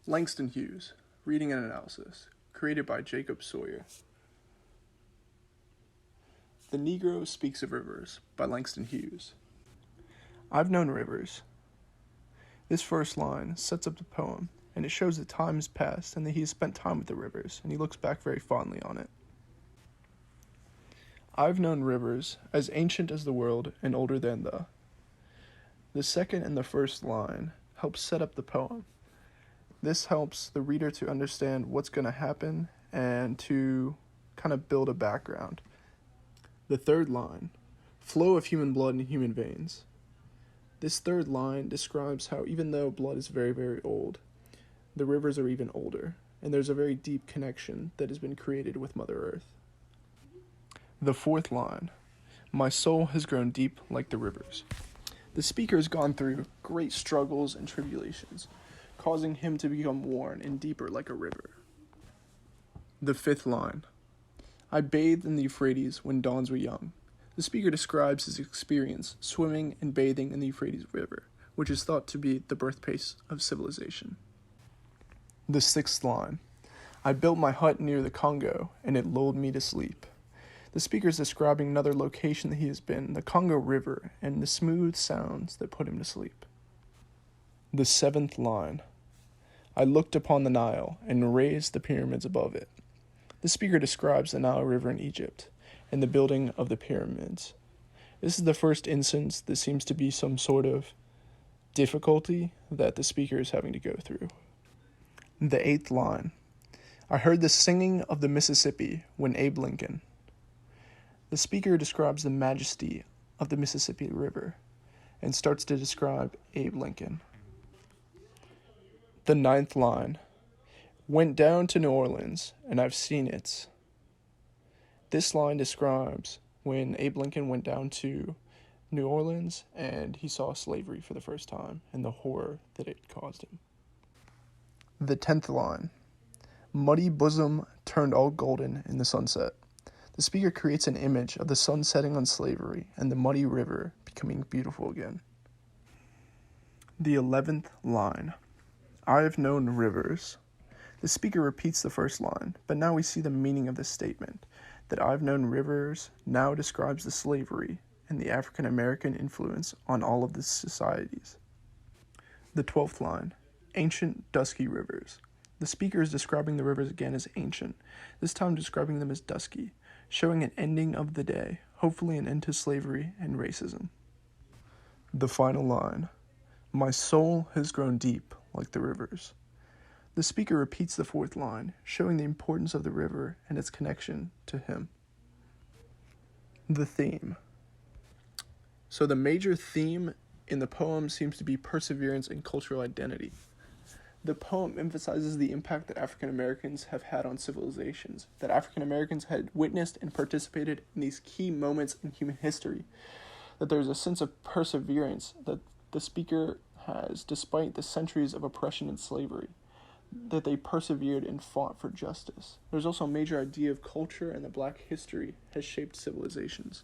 Langston Hughes, Reading and Analysis, created by Jacob Sawyer. The Negro Speaks of Rivers by Langston Hughes. I've known rivers. This first line sets up the poem, and it shows that time has passed and that he has spent time with the rivers, and he looks back very fondly on it. I've known rivers as ancient as the world and older than the. The second and the first line help set up the poem. This helps the reader to understand what's going to happen and to kind of build a background. The third line, flow of human blood in human veins. This third line describes how even though blood is very, very old, the rivers are even older, and there's a very deep connection that has been created with Mother Earth. The fourth line, my soul has grown deep like the rivers. The speaker has gone through great struggles and tribulations, causing him to become worn and deeper like a river. The fifth line, I bathed in the Euphrates when dawns were young. The speaker describes his experience swimming and bathing in the Euphrates River, which is thought to be the birthplace of civilization. The sixth line, I built my hut near the Congo, and it lulled me to sleep. The speaker is describing another location that he has been, the Congo River, and the smooth sounds that put him to sleep. The seventh line, I looked upon the Nile and raised the pyramids above it. The speaker describes the Nile River in Egypt and the building of the pyramids. This is the first instance that seems to be some sort of difficulty that the speaker is having to go through. The eighth line, I heard the singing of the Mississippi when Abe Lincoln. The speaker describes the majesty of the Mississippi River and starts to describe Abe Lincoln. The ninth line, went down to New Orleans, and I've seen it. This line describes when Abe Lincoln went down to New Orleans and he saw slavery for the first time and the horror that it caused him. The 10th line, muddy bosom turned all golden in the sunset. The speaker creates an image of the sun setting on slavery and the muddy river becoming beautiful again. The 11th line, I have known rivers. The speaker repeats the first line, but now we see the meaning of this statement, that I've known rivers now describes the slavery and the African American influence on all of the societies. The 12th line, ancient dusky rivers. The speaker is describing the rivers again as ancient, this time describing them as dusky, showing an ending of the day, hopefully an end to slavery and racism. The final line, my soul has grown deep like the rivers. The speaker repeats the fourth line, showing the importance of the river and its connection to him. The theme. So the major theme in the poem seems to be perseverance and cultural identity. The poem emphasizes the impact that African Americans have had on civilizations, that African Americans had witnessed and participated in these key moments in human history, that there's a sense of perseverance that the speaker has despite the centuries of oppression and slavery, that they persevered and fought for justice. There's also a major idea of culture and that Black history has shaped civilizations.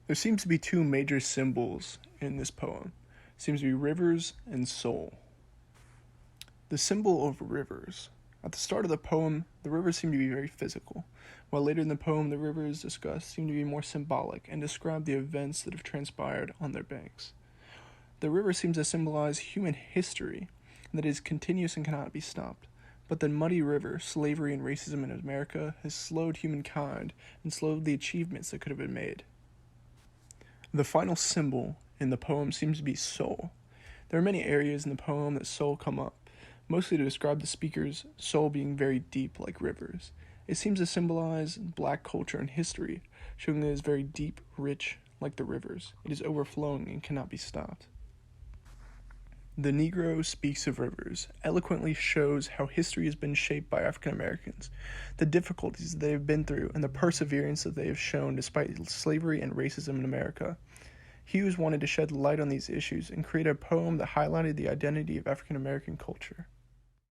There seems to be two major symbols in this poem. It seems to be rivers and soul. The symbol of rivers. At the start of the poem, the rivers seem to be very physical, while later in the poem, the rivers discussed seem to be more symbolic and describe the events that have transpired on their banks. The river seems to symbolize human history that is continuous and cannot be stopped. But the muddy river, slavery and racism in America, has slowed humankind and slowed the achievements that could have been made. The final symbol in the poem seems to be soul. There are many areas in the poem that soul come up, mostly to describe the speaker's soul being very deep like rivers. It seems to symbolize Black culture and history, showing that it is very deep, rich, like the rivers. It is overflowing and cannot be stopped. The Negro Speaks of Rivers eloquently shows how history has been shaped by African Americans, the difficulties they have been through, and the perseverance that they have shown despite slavery and racism in America. Hughes wanted to shed light on these issues and create a poem that highlighted the identity of African American culture.